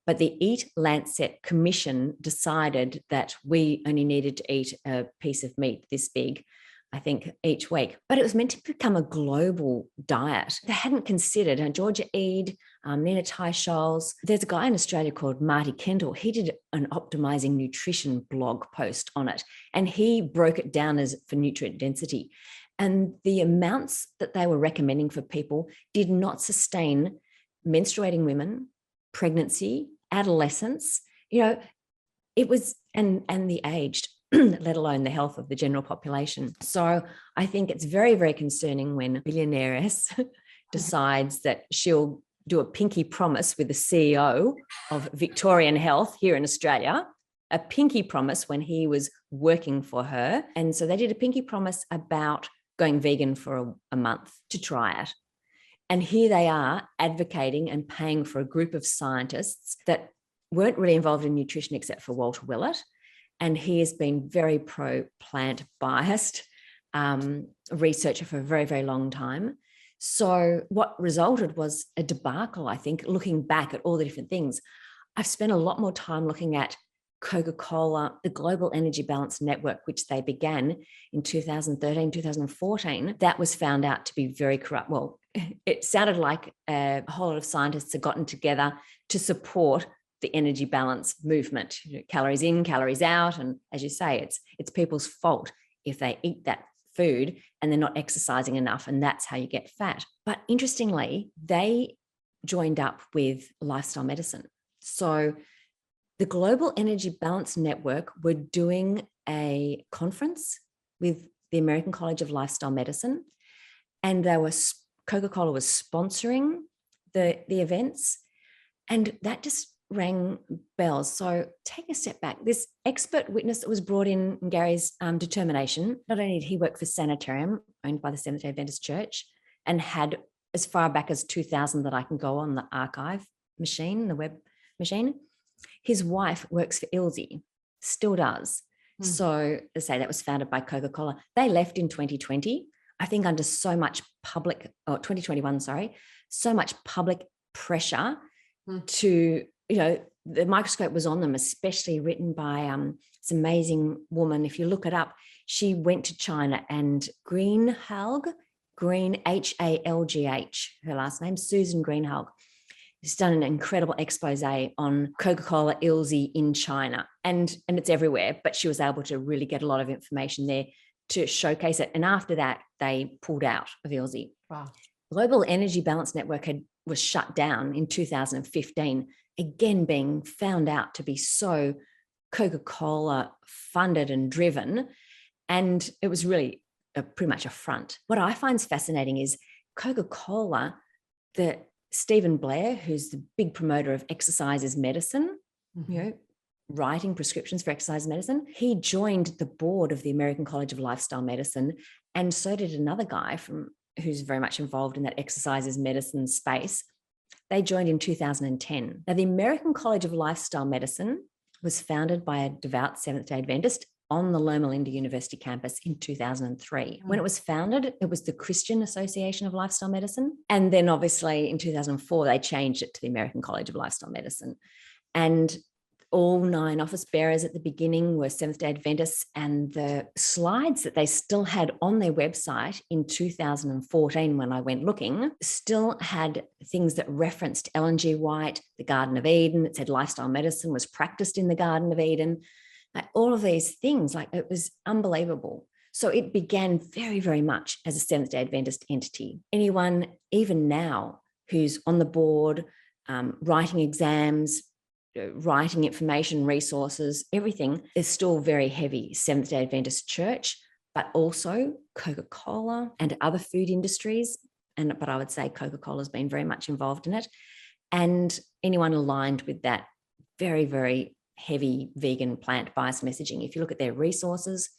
But the EAT-Lancet Commission decided that we only needed to eat a piece of meat this big, I think, each week. But it was meant to become a global diet. They hadn't considered, Georgia Eade, Nina Teicholz. There's a guy in Australia called Marty Kendall. He did an optimizing nutrition blog post on it, and he broke it down as for nutrient density. And the amounts that they were recommending for people did not sustain menstruating women, pregnancy, adolescence, it was, and the aged, let alone the health of the general population. So I think it's very, very concerning when a billionairess decides that she'll do a pinky promise with the CEO of Victorian Health here in Australia, a pinky promise when he was working for her. And so they did a pinky promise about going vegan for a month to try it. And here they are advocating and paying for a group of scientists that weren't really involved in nutrition except for Walter Willett. And he has been very pro-plant biased researcher for a very, very long time. So what resulted was a debacle, I think, looking back at all the different things. I've spent a lot more time looking at Coca-Cola, the Global Energy Balance Network, which they began in 2013, 2014, that was found out to be very corrupt. Well, it sounded like a whole lot of scientists had gotten together to support the energy balance movement, calories in, calories out. And as you say, it's people's fault if they eat that food and they're not exercising enough, and that's how you get fat. But interestingly, they joined up with lifestyle medicine. So the Global Energy Balance Network were doing a conference with the American College of Lifestyle Medicine, and Coca-Cola was sponsoring the events, and that just rang bells. So take a step back. This expert witness that was brought in Gary's determination, not only did he work for Sanitarium, owned by the Seventh-day Adventist Church, and had as far back as 2000 that I can go on the archive machine, the web machine, his wife works for Ilse, still does. So to say that was founded by Coca-Cola. They left in 2020, I think under so much 2021, so much public pressure to, the microscope was on them, especially written by this amazing woman. If you look it up, she went to China, and Greenhalgh, Halgh, her last name, Susan Greenhalgh, has done an incredible expose on Coca-Cola Ilse in China, and it's everywhere, but she was able to really get a lot of information there to showcase it. And after that, they pulled out of Ilse. Wow. Global Energy Balance Network was shut down in 2015, again being found out to be so Coca-Cola funded and driven. And it was really pretty much a front. What I find fascinating is Coca-Cola, Stephen Blair, who's the big promoter of exercise as medicine, writing prescriptions for exercise medicine, he joined the board of the American College of Lifestyle Medicine, and so did another guy who's very much involved in that exercise as medicine space. They joined in 2010. Now, the American College of Lifestyle Medicine was founded by a devout Seventh-day Adventist on the Loma Linda University campus in 2003. When it was founded, it was the Christian Association of Lifestyle Medicine. And then obviously in 2004, they changed it to the American College of Lifestyle Medicine. And all 9 office bearers at the beginning were Seventh-day Adventists, and the slides that they still had on their website in 2014, when I went looking, still had things that referenced Ellen G. White, the Garden of Eden. It said lifestyle medicine was practiced in the Garden of Eden. Like all of these things, it was unbelievable. So it began very, very much as a Seventh-day Adventist entity. Anyone, even now, who's on the board, writing exams, writing information, resources, everything is still very heavy Seventh-day Adventist Church, but also Coca-Cola and other food industries. But I would say Coca-Cola has been very much involved in it. And anyone aligned with that very, very heavy vegan plant-based messaging. If you look at their resources,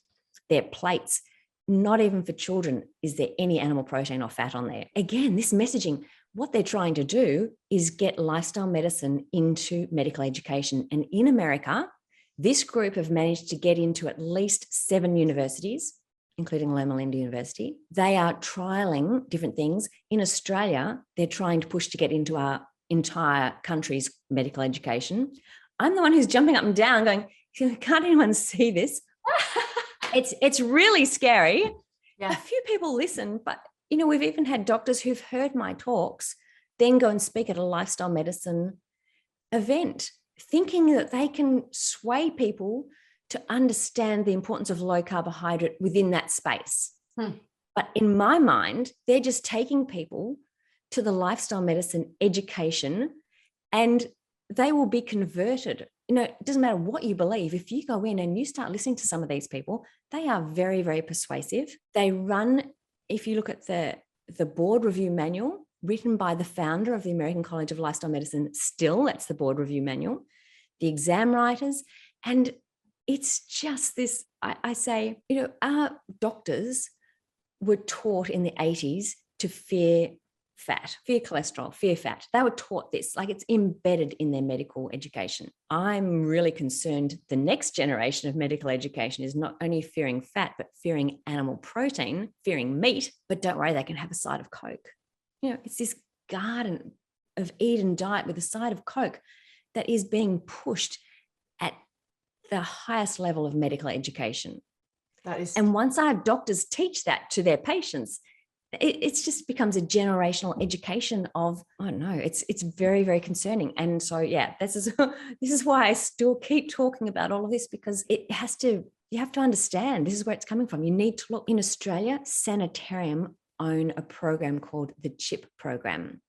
their plates, not even for children is there any animal protein or fat on there. Again, this messaging, what they're trying to do is get lifestyle medicine into medical education. And in America, this group have managed to get into at least 7 universities, including Loma Linda University. They are trialing different things. In Australia, they're trying to push to get into our entire country's medical education. I'm the one who's jumping up and down going, can't anyone see this? It's really scary. Yeah. A few people listen, but we've even had doctors who've heard my talks then go and speak at a lifestyle medicine event, thinking that they can sway people to understand the importance of low carbohydrate within that space. But in my mind, they're just taking people to the lifestyle medicine education, and they will be converted. It doesn't matter what you believe. If you go in and you start listening to some of these people, they are very, very persuasive. They run, if you look at the board review manual written by the founder of the American College of Lifestyle Medicine, still, that's the board review manual, the exam writers, and it's just this, I say, our doctors were taught in the 80s to fear fat, fear cholesterol, fear fat. They were taught this, it's embedded in their medical education. I'm really concerned the next generation of medical education is not only fearing fat, but fearing animal protein, fearing meat, but don't worry, they can have a side of Coke. It's this Garden of Eden diet with a side of Coke that is being pushed at the highest level of medical education. And once our doctors teach that to their patients, it just becomes a generational education of, it's very, very concerning. And so, this is why I still keep talking about all of this, because it has to you have to understand this is where it's coming from. You need to look. In Australia, Sanitarium own a program called the CHIP program.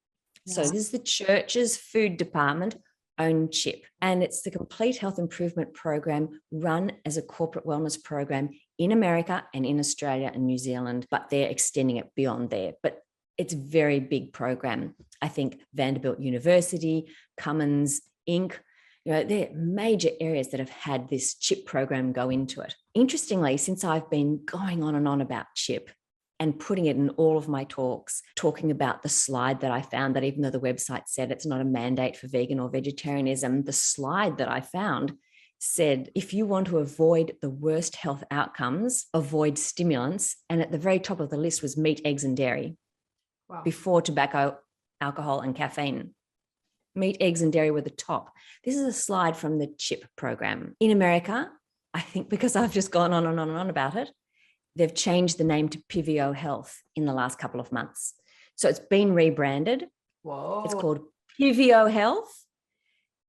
Yeah. So this is the church's food department own CHIP, and it's the Complete Health Improvement Program run as a corporate wellness program in America and in Australia and New Zealand, but they're extending it beyond there. But it's a very big program. I think Vanderbilt University, Cummins, Inc., they're major areas that have had this CHIP program go into it. Interestingly, since I've been going on and on about CHIP and putting it in all of my talks, talking about the slide that I found, that even though the website said it's not a mandate for vegan or vegetarianism, the slide that I found said, if you want to avoid the worst health outcomes, avoid stimulants. And at the very top of the list was meat, eggs, and dairy. Wow. Before tobacco, alcohol, and caffeine. Meat, eggs, and dairy were the top. This is a slide from the CHIP program. In America, I think because I've just gone on and on and on about it, they've changed the name to Pivio Health in the last couple of months. So it's been rebranded. Whoa. It's called Pivio Health,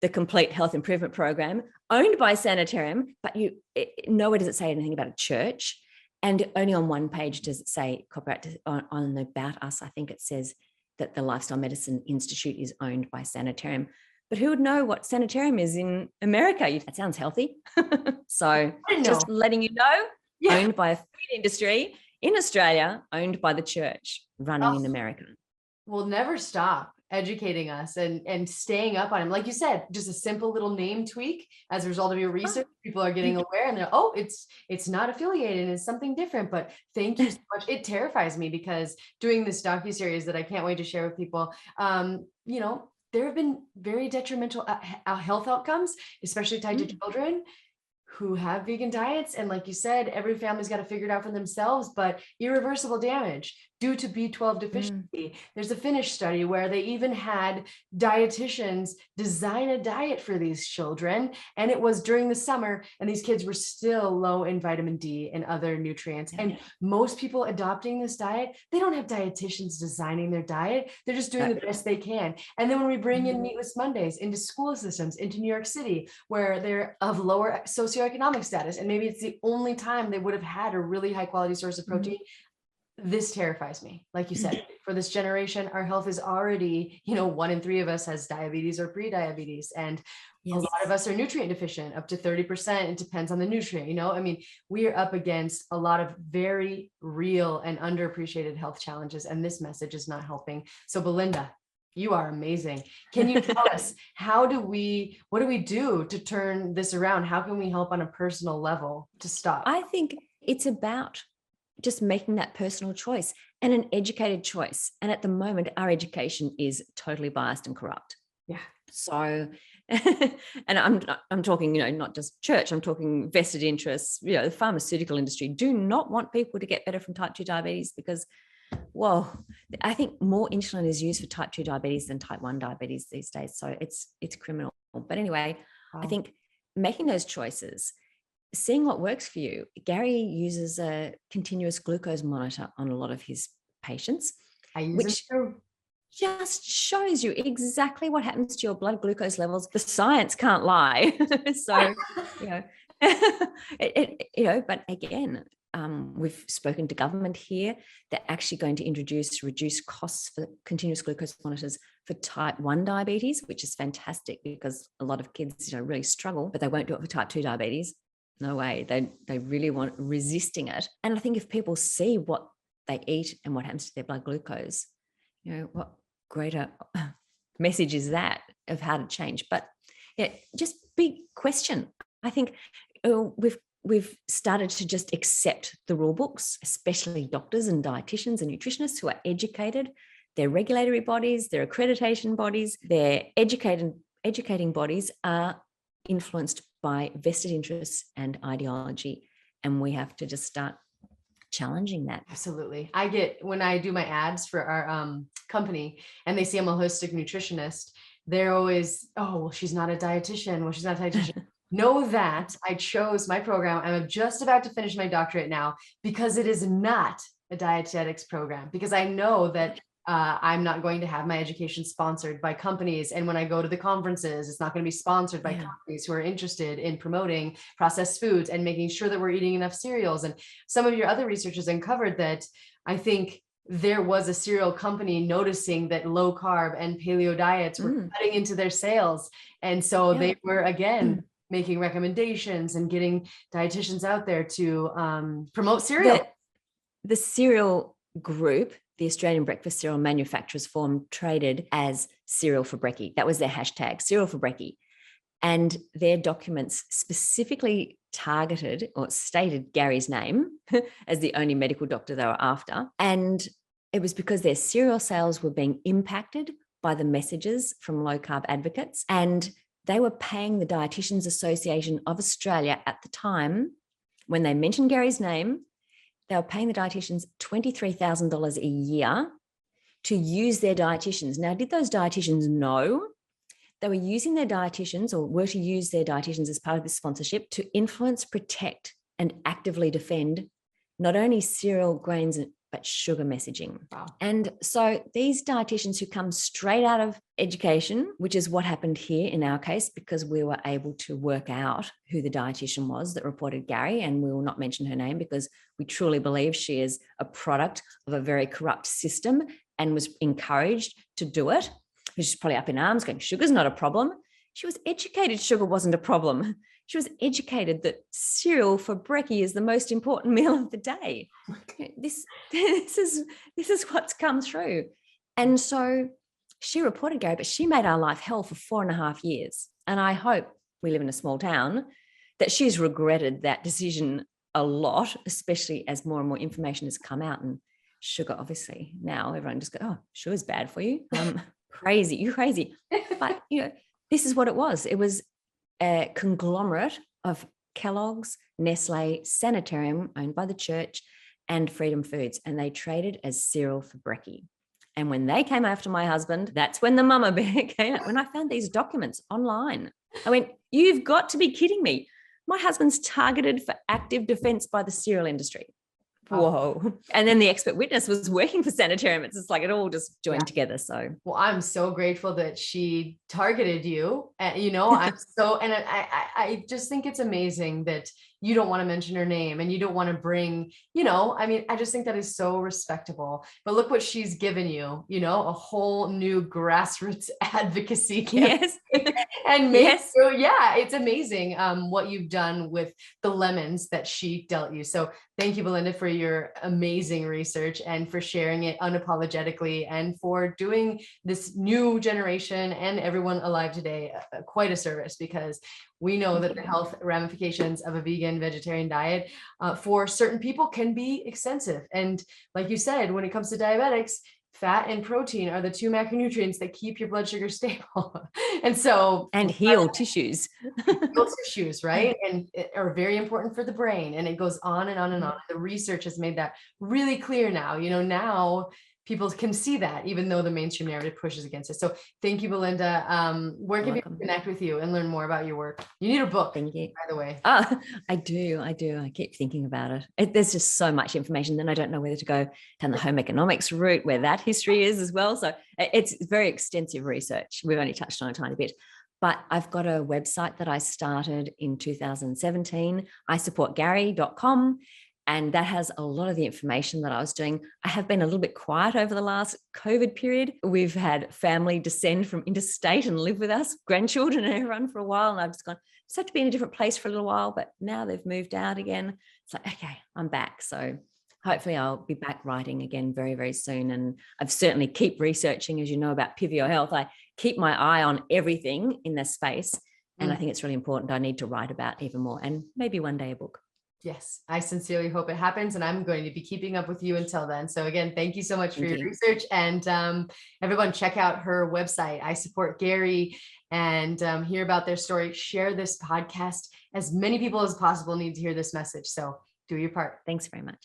the Complete Health Improvement Program, owned by Sanitarium, but nowhere does it say anything about a church. And only on one page does it say copyright on About Us. I think it says that the Lifestyle Medicine Institute is owned by Sanitarium. But who would know what Sanitarium is in America? That sounds healthy. So just letting you know, owned by a food industry in Australia, owned by the church, running in America. We'll never stop educating us and staying up on them. Like you said, just a simple little name tweak as a result of your research. People are getting aware and they're, it's not affiliated, it's something different. But thank you so much. It terrifies me because doing this docuseries that I can't wait to share with people, there have been very detrimental health outcomes, especially tied to children who have vegan diets. And like you said, every family's got to figure it out for themselves, but irreversible damage due to B12 deficiency. There's a Finnish study where they even had dietitians design a diet for these children. And it was during the summer, and these kids were still low in vitamin D and other nutrients. And most people adopting this diet, they don't have dietitians designing their diet. They're just doing the best they can. And then when we bring in Meatless Mondays into school systems, into New York City, where they're of lower socioeconomic status, and maybe it's the only time they would have had a really high quality source of protein, this terrifies me. Like you said, for this generation, our health is already, 1 in 3 of us has diabetes or pre-diabetes. And a lot of us are nutrient deficient, up to 30%. It depends on the nutrient, we are up against a lot of very real and underappreciated health challenges. And this message is not helping. So Belinda, you are amazing. Can you tell us, what do we do to turn this around? How can we help on a personal level to stop? I think it's about just making that personal choice and an educated choice. And at the moment, our education is totally biased and corrupt. Yeah. So, and I'm talking, not just church, I'm talking vested interests, the pharmaceutical industry do not want people to get better from type 2 diabetes because, I think more insulin is used for type 2 diabetes than type 1 diabetes these days. So it's criminal. But anyway, I think making those choices, seeing what works for you. Gary uses a continuous glucose monitor on a lot of his patients, which just shows you exactly what happens to your blood glucose levels. The science can't lie. So, but again, we've spoken to government here. They're actually going to introduce reduced costs for continuous glucose monitors for type 1 diabetes, which is fantastic because a lot of kids, really struggle, but they won't do it for type 2 diabetes. No way. They really want resisting it. And I think if people see what they eat and what happens to their blood glucose, what greater message is that of how to change? But just big question. I think we've started to just accept the rule books, especially doctors and dietitians and nutritionists who are educated. Their regulatory bodies, their accreditation bodies, their educating bodies are influenced by vested interests and ideology. And we have to just start challenging that. Absolutely. When I do my ads for our company and they see I'm a holistic nutritionist, they're always, she's not a dietitian. Well, she's not a dietitian. Know that I chose my program. I'm just about to finish my doctorate now because it is not a dietetics program, because I know that I'm not going to have my education sponsored by companies. And when I go to the conferences, it's not going to be sponsored by companies who are interested in promoting processed foods and making sure that we're eating enough cereals. And some of your other research has uncovered that I think there was a cereal company noticing that low carb and paleo diets were cutting into their sales. And so they were, again, making recommendations and getting dietitians out there to promote cereal. The cereal group, the Australian Breakfast Cereal Manufacturers Forum, traded as Cereal for Brekkie. That was their hashtag, Cereal for Brekkie. And their documents specifically targeted or stated Gary's name as the only medical doctor they were after. And it was because their cereal sales were being impacted by the messages from low carb advocates. And they were paying the Dietitians Association of Australia at the time, when they mentioned Gary's name, they were paying the dietitians $23,000 a year to use their dietitians. Now, did those dietitians know they were using their dietitians, or were to use their dietitians as part of this sponsorship to influence, protect, and actively defend not only cereal, grains, but sugar messaging? Wow. And so these dietitians who come straight out of education, which is what happened here in our case, because we were able to work out who the dietitian was that reported Gary, and we will not mention her name because we truly believe she is a product of a very corrupt system and was encouraged to do it. She's probably up in arms going, sugar's not a problem. She was educated sugar wasn't a problem. She was educated that cereal for brekkie is the most important meal of the day. This is what's come through. And so she reported Gary, but she made our life hell for 4.5 years. And I hope, we live in a small town, that she's regretted that decision a lot, especially as more and more information has come out. And sugar, obviously, now everyone just goes, oh, sugar's bad for you. Crazy, you're crazy. But, this is what it was. It was a conglomerate of Kellogg's, Nestle, Sanitarium, owned by the church, and Freedom Foods. And they traded as cereal for brekkie. And when they came after my husband, that's when the mama bear came out. When I found these documents online, I went, you've got to be kidding me. My husband's targeted for active defense by the cereal industry. Whoa. And then the expert witness was working for Sanitarium. It's just like it all just joined together. So, well, I'm so grateful that she targeted you. I'm so, and I just think it's amazing that you don't want to mention her name and you don't want to bring, I just think that is so respectable. But look what she's given you, a whole new grassroots advocacy campaign. Yes. And it's amazing what you've done with the lemons that she dealt you. So thank you, Belinda, for your amazing research and for sharing it unapologetically and for doing this new generation and everyone alive today quite a service, because we know that the health ramifications of a vegan vegetarian diet for certain people can be extensive. And like you said, when it comes to diabetics, fat and protein are the two macronutrients that keep your blood sugar stable. And heal tissues. Heal tissues, right? And are very important for the brain. And it goes on and on and on. The research has made that really clear now. Now people can see that, even though the mainstream narrative pushes against it. So thank you, Belinda. Where can people connect with you and learn more about your work? You need a book, thank you, by the way. Oh, I do. I keep thinking about it. There's just so much information. Then I don't know whether to go down the home economics route, where that history is as well. So it's very extensive research. We've only touched on a tiny bit. But I've got a website that I started in 2017, isupportgary.com. And that has a lot of the information that I was doing. I have been a little bit quiet over the last COVID period. We've had family descend from interstate and live with us, grandchildren and everyone, for a while. And I've just gone, just have to be in a different place for a little while. But now they've moved out again. It's like, okay, I'm back. So hopefully I'll be back writing again very, very soon. And I've certainly keep researching, as you know, about Pivio Health. I keep my eye on everything in this space. And I think it's really important. I need to write about even more, and maybe one day a book. Yes, I sincerely hope it happens, and I'm going to be keeping up with you until then. So again, thank you so much for your research, and everyone check out her website, I Support Gary, and hear about their story. Share this podcast. As many people as possible need to hear this message. So do your part. Thanks very much.